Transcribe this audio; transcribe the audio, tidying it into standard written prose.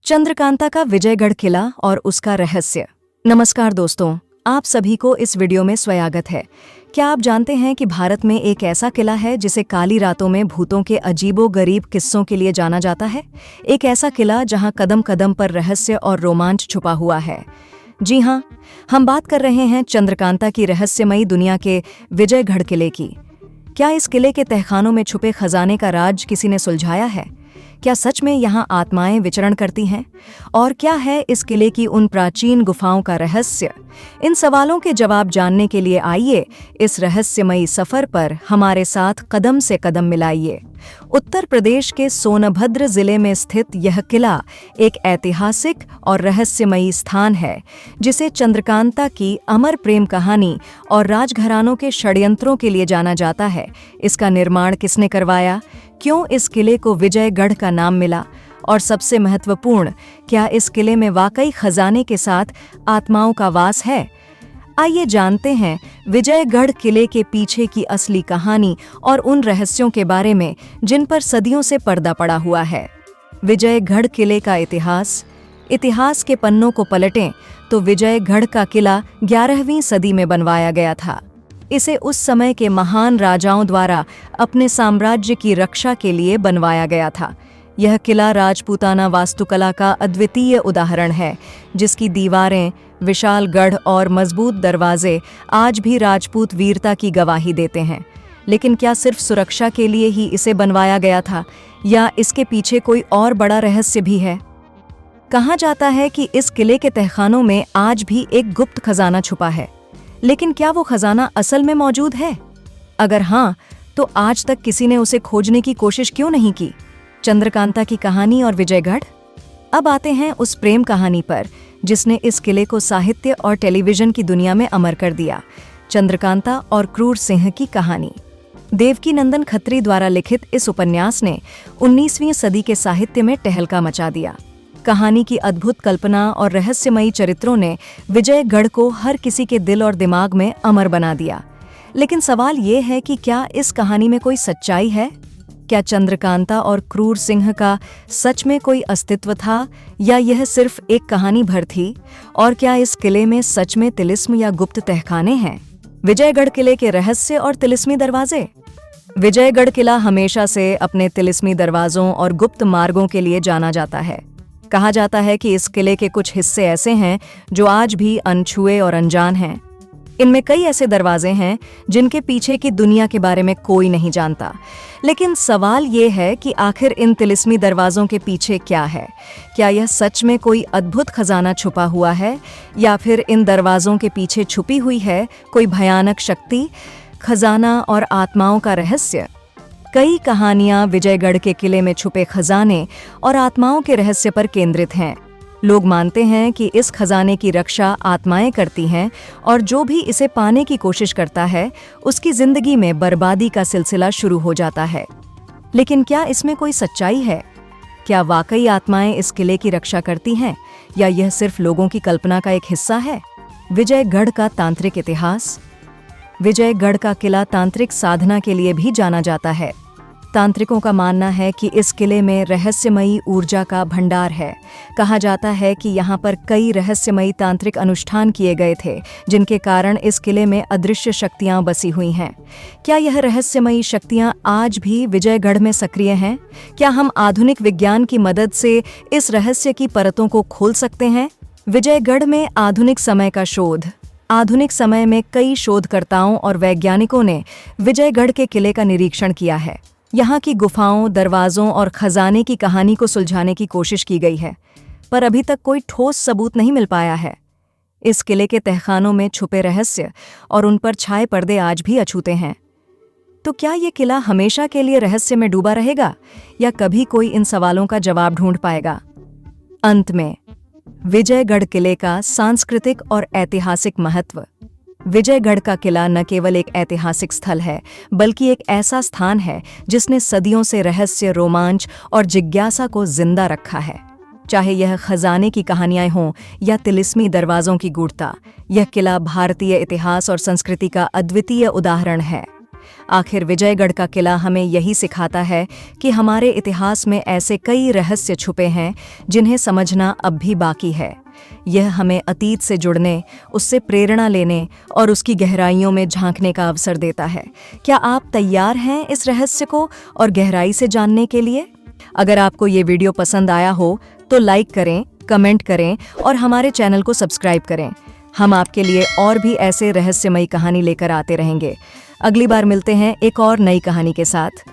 चंद्रकांता का विजयगढ़ किला और उसका रहस्य। नमस्कार दोस्तों, आप सभी को इस वीडियो में स्वागत है। क्या आप जानते हैं कि भारत में एक ऐसा किला है जिसे काली रातों में भूतों के अजीबो-गरीब किस्सों के लिए जाना जाता है? एक ऐसा किला जहां कदम कदम पर रहस्य और रोमांच छुपा हुआ है। जी हाँ, हम बात कर रहे हैं चंद्रकांता की रहस्यमयी दुनिया के विजयगढ़ किले की। क्या इस किले के तहखानों में छुपे खजाने का राज किसी ने सुलझाया है? क्या सच में यहाँ आत्माएं विचरण करती हैं? और क्या है इस किले की उन प्राचीन गुफाओं का रहस्य? इन सवालों के जवाब जानने के लिए आइए इस रहस्यमयी सफर पर हमारे साथ कदम से कदम मिलाइए। उत्तर प्रदेश के सोनभद्र जिले में स्थित यह किला एक ऐतिहासिक और रहस्यमयी स्थान है, जिसे चंद्रकांता की अमर प्रेम कहानी और राजघरानों के षड्यंत्रों के लिए जाना जाता है। इसका निर्माण किसने करवाया? क्यों इस किले को विजयगढ़ का नाम मिला? और सबसे महत्वपूर्ण, क्या इस किले में वाकई खजाने के साथ आत्माओं का वास है? आइए जानते हैं विजयगढ़ किले के पीछे की असली कहानी और उन रहस्यों के बारे में जिन पर सदियों से पर्दा पड़ा हुआ है। विजयगढ़ किले का इतिहास के पन्नों को पलटें तो विजयगढ़ का किला 11वीं सदी में बनवाया गया था। इसे उस समय के महान राजाओं द्वारा अपने साम्राज्य की रक्षा के लिए बनवाया गया था। यह किला राजपूताना वास्तुकला का अद्वितीय उदाहरण है, जिसकी दीवारें, विशाल गढ़ और मजबूत दरवाजे आज भी राजपूत वीरता की गवाही देते हैं। लेकिन क्या सिर्फ सुरक्षा के लिए ही इसे बनवाया गया था, या इसके पीछे कोई और बड़ा रहस्य भी है? कहा जाता है कि इस किले के तहखानों में आज भी एक गुप्त खजाना छुपा है, लेकिन क्या वो खजाना असल में मौजूद है? अगर हाँ, तो आज तक किसी ने उसे खोजने की कोशिश क्यों नहीं की? चंद्रकांता की कहानी और विजयगढ़। अब आते हैं उस प्रेम कहानी पर जिसने इस किले को साहित्य और टेलीविजन की दुनिया में अमर कर दिया। चंद्रकांता और क्रूर सिंह की कहानी। देवकीनंदन खत्री द्वारा लिखित इस उपन्यास ने 19वीं सदी के साहित्य में टहलका मचा दिया। कहानी की अद्भुत कल्पना और रहस्यमयी चरित्रों ने विजयगढ़ को हर किसी के दिल और दिमाग में अमर बना दिया। लेकिन सवाल ये है कि क्या इस कहानी में कोई सच्चाई है? क्या चंद्रकांता और क्रूर सिंह का सच में कोई अस्तित्व था, या यह सिर्फ एक कहानी भर थी? और क्या इस किले में सच में तिलिस्म या गुप्त तहखाने हैं? विजयगढ़ किले के रहस्य और तिलिस्मी दरवाजे। विजयगढ़ किला हमेशा से अपने तिलिस्मी दरवाजों और गुप्त मार्गों के लिए जाना जाता है। कहा जाता है कि इस किले के कुछ हिस्से ऐसे हैं जो आज भी अनछुए और अनजान हैं। इनमें कई ऐसे दरवाजे हैं जिनके पीछे की दुनिया के बारे में कोई नहीं जानता। लेकिन सवाल ये है कि आखिर इन तिलिस्मी दरवाजों के पीछे क्या है? क्या यह सच में कोई अद्भुत खजाना छुपा हुआ है, या फिर इन दरवाजों के पीछे छुपी हुई है कोई भयानक शक्ति, खजाना और आत्माओं का रहस्य? कई कहानियां विजयगढ़ के किले में छुपे खजाने और आत्माओं के रहस्य पर केंद्रित हैं। लोग मानते हैं कि इस खजाने की रक्षा आत्माएं करती हैं, और जो भी इसे पाने की कोशिश करता है उसकी जिंदगी में बर्बादी का सिलसिला शुरू हो जाता है। लेकिन क्या इसमें कोई सच्चाई है? क्या वाकई आत्माएं इस किले की रक्षा करती हैं, या यह सिर्फ लोगों की कल्पना का एक हिस्सा है? विजयगढ़ का तांत्रिक इतिहास। विजयगढ़ का किला तांत्रिक साधना के लिए भी जाना जाता है। तांत्रिकों का मानना है कि इस किले में रहस्यमयी ऊर्जा का भंडार है। कहा जाता है कि यहाँ पर कई रहस्यमयी तांत्रिक अनुष्ठान किए गए थे, जिनके कारण इस किले में अदृश्य शक्तियाँ बसी हुई हैं। क्या यह रहस्यमयी शक्तियाँ आज भी विजयगढ़ में सक्रिय हैं? क्या हम आधुनिक विज्ञान की मदद से इस रहस्य की परतों को खोल सकते हैं? विजयगढ़ में आधुनिक समय का शोध। आधुनिक समय में कई शोधकर्ताओं और वैज्ञानिकों ने विजयगढ़ के किले का निरीक्षण किया है। यहाँ की गुफाओं, दरवाजों और खजाने की कहानी को सुलझाने की कोशिश की गई है, पर अभी तक कोई ठोस सबूत नहीं मिल पाया है। इस किले के तहखानों में छुपे रहस्य और उन पर छाए पर्दे आज भी अछूते हैं। तो क्या ये किला हमेशा के लिए रहस्य में डूबा रहेगा, या कभी कोई इन सवालों का जवाब ढूंढ पाएगा? अंत में विजयगढ़ किले का सांस्कृतिक और ऐतिहासिक महत्व। विजयगढ़ का किला न केवल एक ऐतिहासिक स्थल है, बल्कि एक ऐसा स्थान है जिसने सदियों से रहस्य, रोमांच और जिज्ञासा को जिंदा रखा है। चाहे यह खजाने की कहानियां हों या तिलिस्मी दरवाजों की गूढ़ता, यह किला भारतीय इतिहास और संस्कृति का अद्वितीय उदाहरण है। आखिर विजयगढ़ का किला हमें यही सिखाता है कि हमारे इतिहास में ऐसे कई रहस्य छुपे हैं जिन्हें समझना अब भी बाकी है। यह हमें अतीत से जुड़ने, उससे प्रेरणा लेने और उसकी गहराइयों में झांकने का अवसर देता है। क्या आप तैयार हैं इस रहस्य को और गहराई से जानने के लिए? अगर आपको ये वीडियो पसंद आया हो तो लाइक करें, कमेंट करें और हमारे चैनल को सब्सक्राइब करें। हम आपके लिए और भी ऐसे रहस्यमयी कहानी लेकर आते रहेंगे। अगली बार मिलते हैं एक और नई कहानी के साथ।